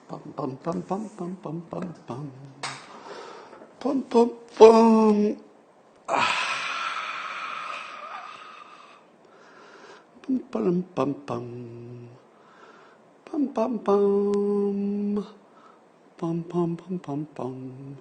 Bum bum bum bum bum bum bum bum bum bum bum. Bum bum bum bum bum bum bum bum bum bum bum bum.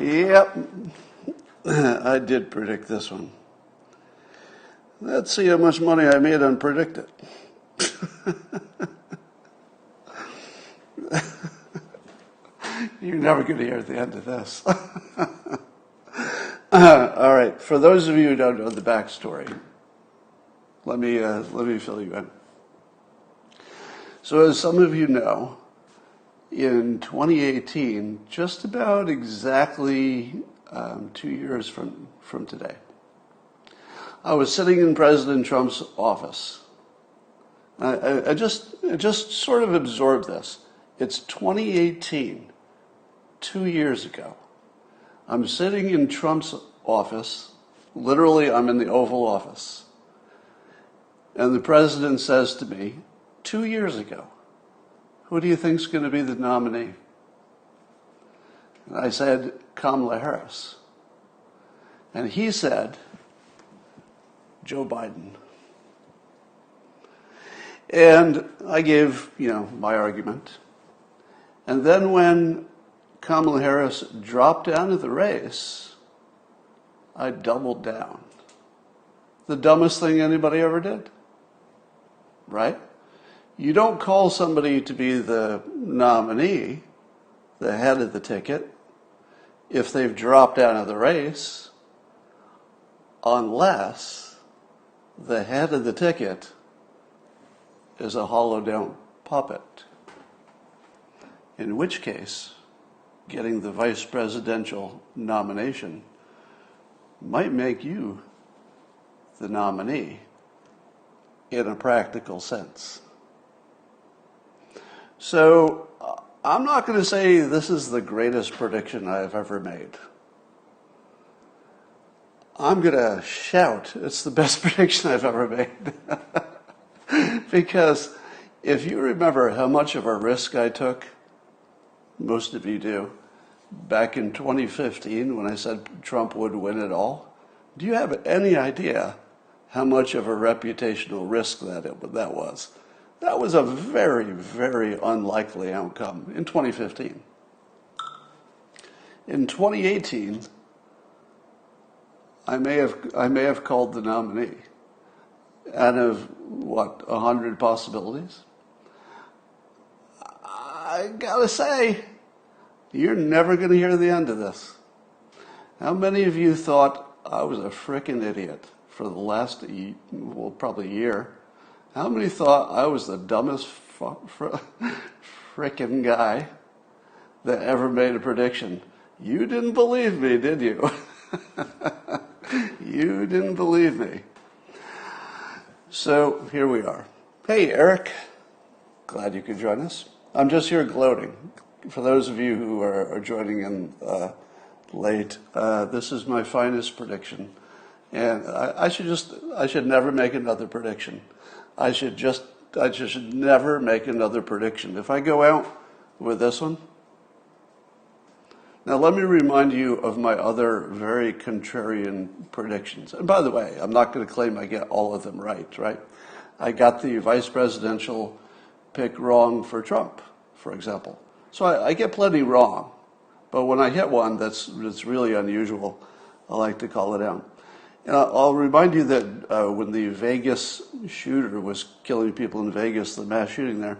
Yep, I did predict this one. Let's see how much money I made on Predict It. You're never going to hear the end of this. All right, for those of you who don't know the backstory, let me fill you in. So as some of you know, in 2018, just about exactly 2 years from today, I was sitting in President Trump's office. I just sort of absorbed this. It's 2018, 2 years ago. I'm sitting in Trump's office. Literally, I'm in the Oval Office. And the president says to me, 2 years ago, who do you think's going to be the nominee? And I said, Kamala Harris. And he said, Joe Biden. And I gave, my argument. And then when Kamala Harris dropped out of the race, I doubled down. The dumbest thing anybody ever did, right? You don't call somebody to be the nominee, the head of the ticket, if they've dropped out of the race, unless the head of the ticket is a hollowed down puppet. In which case, getting the vice presidential nomination might make you the nominee in a practical sense. So I'm not going to say this is the greatest prediction I've ever made. I'm going to shout it's the best prediction I've ever made. Because if you remember how much of a risk I took, most of you do, back in 2015 when I said Trump would win it all, do you have any idea how much of a reputational risk that was? That was a very, very unlikely outcome in 2015. In 2018, I may have called the nominee. Out of, 100 possibilities? I gotta say, you're never gonna hear the end of this. How many of you thought I was a frickin' idiot for the last, probably year? How many thought I was the dumbest frickin' guy that ever made a prediction? You didn't believe me, did you? You didn't believe me. So here we are. Hey, Eric. Glad you could join us. I'm just here gloating. For those of you who are joining in late, this is my finest prediction. And I should never make another prediction. I should never make another prediction. If I go out with this one. Now let me remind you of my other very contrarian predictions. And by the way, I'm not going to claim I get all of them right? I got the vice presidential pick wrong for Trump, for example. So I get plenty wrong. But when I hit one that's really unusual, I like to call it out. And I'll remind you that when the Vegas shooter was killing people in Vegas, the mass shooting there,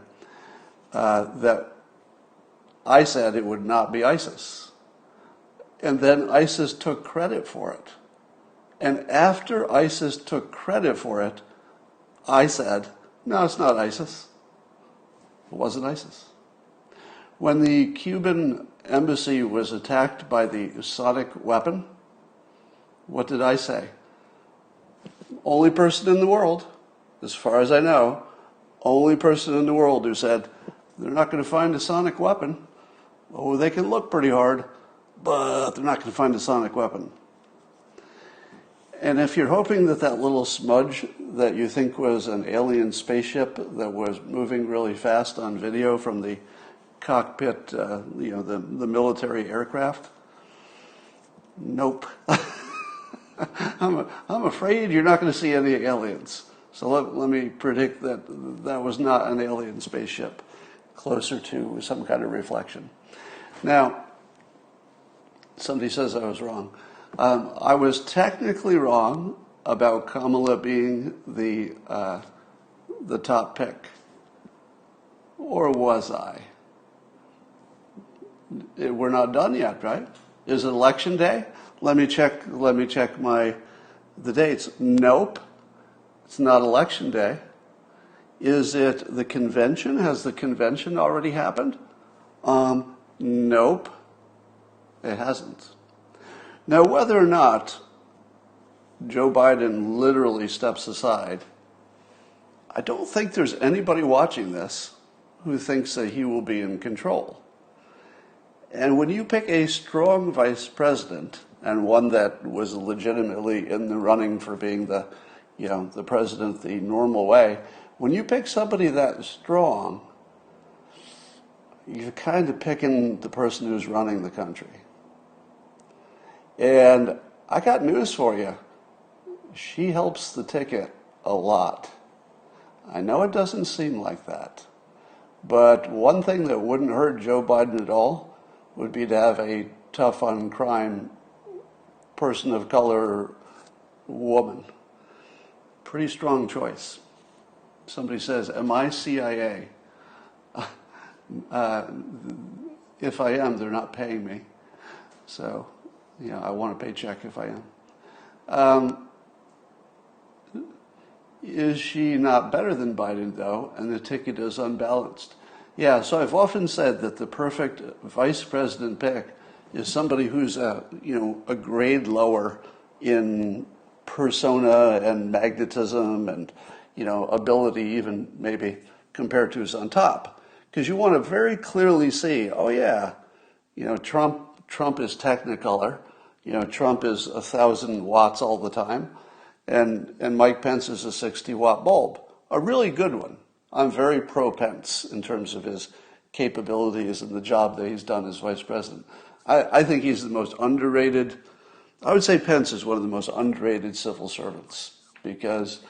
that I said it would not be ISIS. And then ISIS took credit for it. And after ISIS took credit for it, I said, No, it's not ISIS. It wasn't ISIS. When the Cuban embassy was attacked by the sonic weapon, what did I say? Only person in the world, as far as I know, only person in the world who said, they're not going to find a sonic weapon. Oh, they can look pretty hard, but they're not going to find a sonic weapon. And if you're hoping that that little smudge that you think was an alien spaceship that was moving really fast on video from the cockpit, the military aircraft, nope. I'm afraid you're not going to see any aliens. So let me predict that that was not an alien spaceship, closer to some kind of reflection. Now, somebody says I was wrong. I was technically wrong about Kamala being the top pick, or was I? We're not done yet, right? Is it election day? Let me check the dates. Nope, it's not election day. Is it the convention? Has the convention already happened? Nope, it hasn't. Now, whether or not Joe Biden literally steps aside, I don't think there's anybody watching this who thinks that he will be in control. And when you pick a strong vice president, and one that was legitimately in the running for being the president the normal way, when you pick somebody that strong, you're kind of picking the person who's running the country. And I got news for you. She helps the ticket a lot. I know it doesn't seem like that. But one thing that wouldn't hurt Joe Biden at all would be to have a tough on crime person of color woman. Pretty strong choice. Somebody says, am I CIA? If I am, they're not paying me. So, I want a paycheck if I am. Is she not better than Biden, though, and the ticket is unbalanced? Yeah, so I've often said that the perfect vice president pick is somebody who's a grade lower in persona and magnetism and, ability even maybe compared to who's on top. Because you want to very clearly see, oh yeah, Trump is technicolor. Trump is 1,000 watts all the time, and Mike Pence is a 60-watt bulb. A really good one. I'm very pro-Pence in terms of his capabilities and the job that he's done as vice president. I think he's the most underrated. I would say Pence is one of the most underrated civil servants because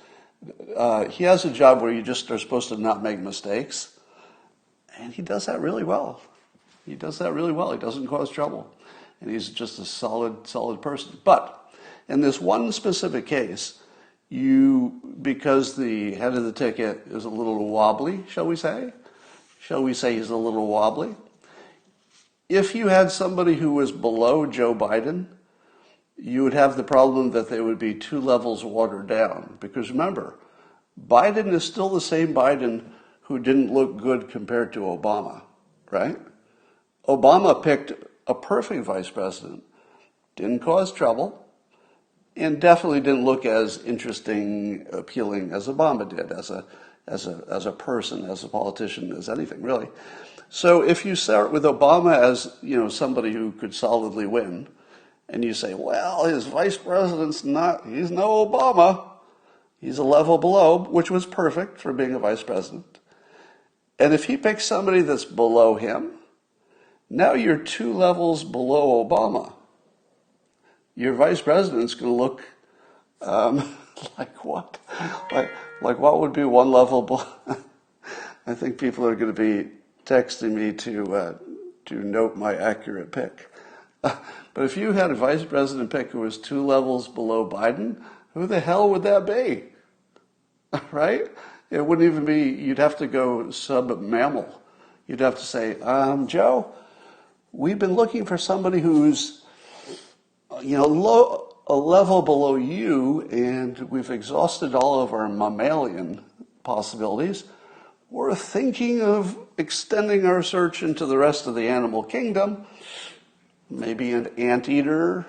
he has a job where you just are supposed to not make mistakes, and he does that really well. He doesn't cause trouble. And he's just a solid person. But in this one specific case, because the head of the ticket is a little wobbly, shall we say he's a little wobbly? If you had somebody who was below Joe Biden, you would have the problem that they would be 2 levels watered down. Because remember, Biden is still the same Biden who didn't look good compared to Obama, right? Obama picked a perfect vice president, didn't cause trouble, and definitely didn't look as interesting, appealing as Obama did, as a person, as a politician, as anything really. So if you start with Obama as somebody who could solidly win, and you say, well, his vice president's he's no Obama, he's a level below, which was perfect for being a vice president. And if he picks somebody that's below him, now you're 2 levels below Obama. Your vice president's going to look like what? Like what would be 1 level below? I think people are going to be texting me to note my accurate pick. But if you had a vice president pick who was 2 levels below Biden, who the hell would that be? Right? It wouldn't even be, you'd have to go sub-mammal. You'd have to say, Joe, we've been looking for somebody who's, a level below you, and we've exhausted all of our mammalian possibilities. We're thinking of extending our search into the rest of the animal kingdom. Maybe an anteater.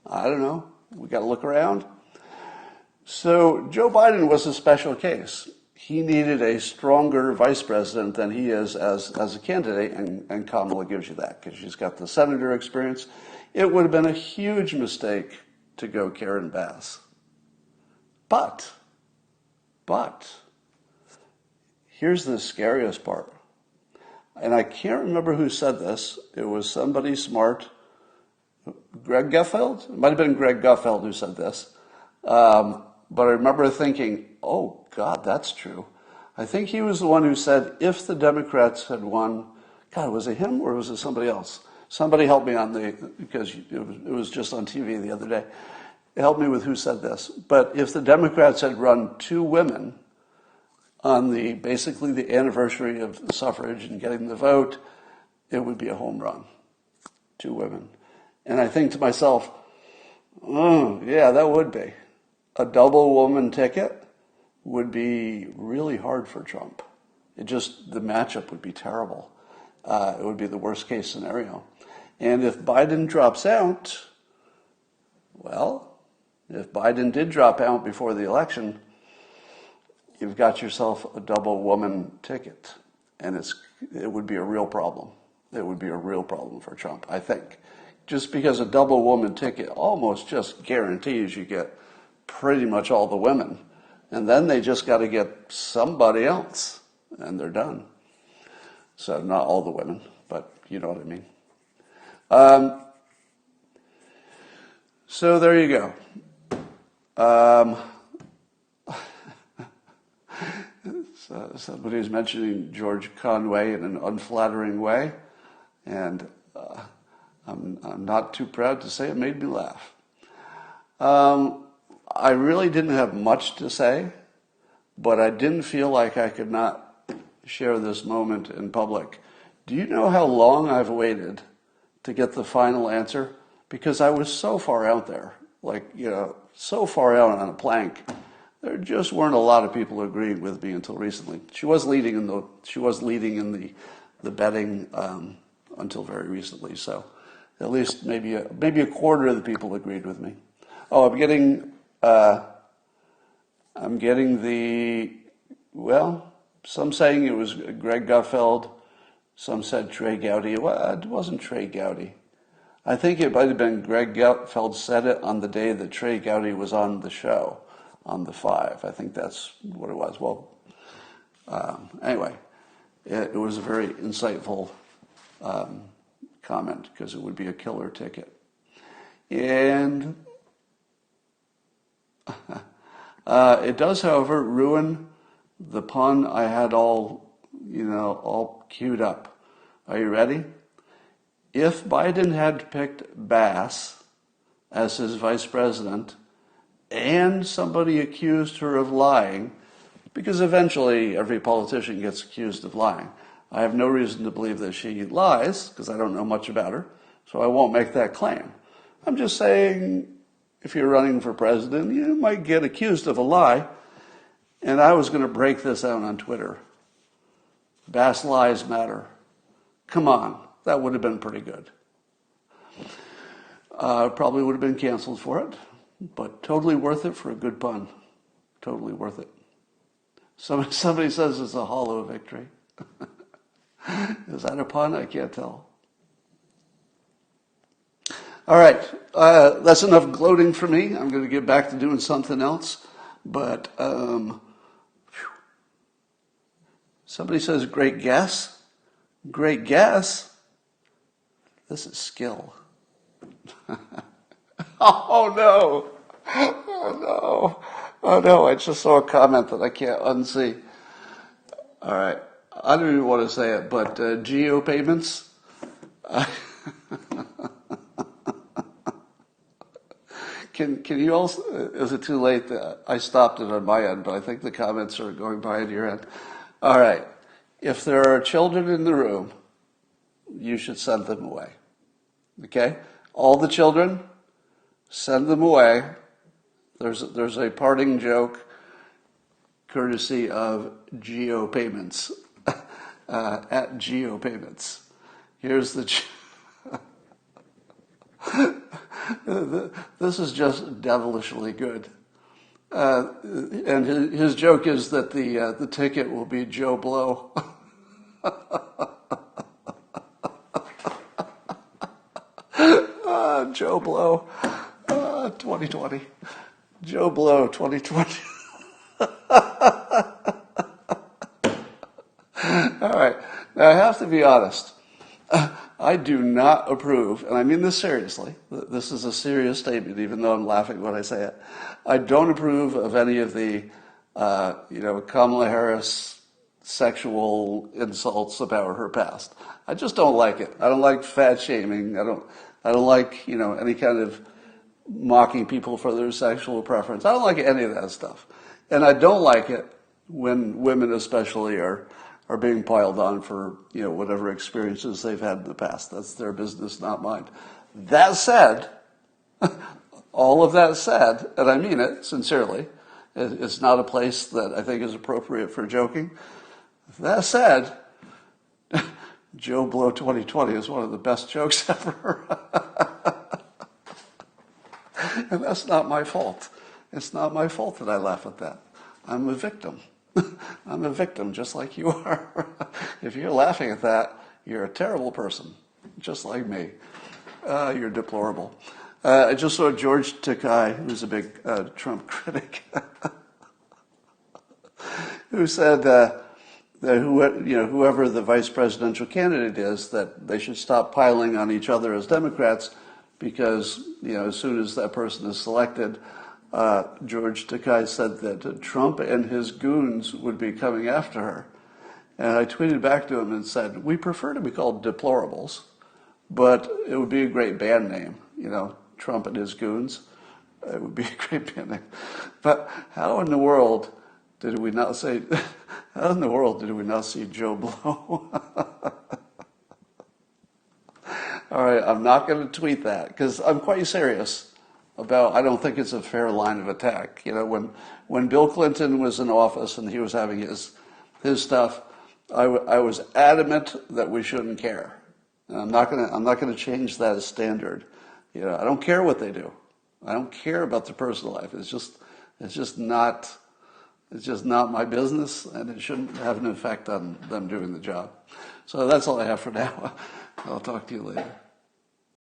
I don't know. We got to look around. So Joe Biden was a special case. He needed a stronger vice president than he is as a candidate, and Kamala gives you that because she's got the senator experience. It would have been a huge mistake to go Karen Bass. But, here's the scariest part. And I can't remember who said this. It was somebody smart. Greg Gutfeld? It might have been Greg Gutfeld who said this. But I remember thinking, oh, God, that's true. I think he was the one who said if the Democrats had won, God, was it him or was it somebody else? Somebody helped me because it was just on TV the other day. Help me with who said this. But if the Democrats had run two women on basically the anniversary of the suffrage and getting the vote, it would be a home run. Two women. And I think to myself, oh, yeah, that would be. A double woman ticket would be really hard for Trump. The matchup would be terrible. It would be the worst case scenario. And if Biden drops out, well, if Biden did drop out before the election, you've got yourself a double woman ticket. And it would be a real problem. It would be a real problem for Trump, I think. Just because a double woman ticket almost just guarantees you get pretty much all the women. And then they just got to get somebody else, and they're done. So not all the women, but you know what I mean. So there you go. So somebody was mentioning George Conway in an unflattering way, and I'm not too proud to say it made me laugh. I really didn't have much to say, but I didn't feel like I could not share this moment in public. Do you know how long I've waited to get the final answer? Because I was so far out there, so far out on a plank. There just weren't a lot of people agreeing with me until recently. She was leading in the betting until very recently. So at least maybe a quarter of the people agreed with me. Oh, I'm getting some saying it was Greg Gutfeld, some said Trey Gowdy. Well, it wasn't Trey Gowdy. I think it might have been Greg Gutfeld said it on the day that Trey Gowdy was on the show, on the 5. I think that's what it was. Well, anyway, it was a very insightful comment because it would be a killer ticket. And it does, however, ruin the pun I had all queued up. Are you ready? If Biden had picked Bass as his vice president and somebody accused her of lying, because eventually every politician gets accused of lying. I have no reason to believe that she lies because I don't know much about her, so I won't make that claim. I'm just saying, if you're running for president, you might get accused of a lie. And I was going to break this out on Twitter. Bass lies matter. Come on, that would have been pretty good. Probably would have been canceled for it, but totally worth it for a good pun. Totally worth it. Somebody says it's a hollow victory. Is that a pun? I can't tell. All right, that's enough gloating for me. I'm going to get back to doing something else. But somebody says, great guess. Great guess. This is skill. Oh, no. Oh, no. Oh, no. I just saw a comment that I can't unsee. All right. I don't even want to say it, but geo payments. Can you also, is it too late? I stopped it on my end, but I think the comments are going by at your end. All right. If there are children in the room, you should send them away. Okay? All the children, send them away. There's a parting joke. courtesy of Geo Payments, at Geo Payments. Here's the... This is just devilishly good. And his joke is that the ticket will be Joe Blow. Joe Blow, 2020. Joe Blow, 2020. All right. Now, I have to be honest. I do not approve, and I mean this seriously. This is a serious statement, even though I'm laughing when I say it. I don't approve of any of the, Kamala Harris sexual insults about her past. I just don't like it. I don't like fat shaming. I don't like, any kind of mocking people for their sexual preference. I don't like any of that stuff. And I don't like it when women especially are being piled on for, whatever experiences they've had in the past. That's their business, not mine. That said, all of that said, and I mean it sincerely, it's not a place that I think is appropriate for joking. That said, Joe Blow 2020 is one of the best jokes ever. And that's not my fault. It's not my fault that I laugh at that. I'm a victim. I'm a victim just like you are. If you're laughing at that, you're a terrible person, just like me. You're deplorable. I just saw George Takei, who's a big Trump critic, who said that whoever the vice presidential candidate is, that they should stop piling on each other as Democrats because, as soon as that person is selected, George Takei said that Trump and his goons would be coming after her. And I tweeted back to him and said, we prefer to be called deplorables, but it would be a great band name, Trump and his goons. It would be a great band name. But how in the world did we not see Joe Blow? All right, I'm not going to tweet that because I'm quite serious about, I don't think it's a fair line of attack. When Bill Clinton was in office and he was having his stuff, I was adamant that we shouldn't care. And I'm not going to change that as standard. I don't care what they do. I don't care about their personal life. It's just not my business, and it shouldn't have an effect on them doing the job. So that's all I have for now. I'll talk to you later.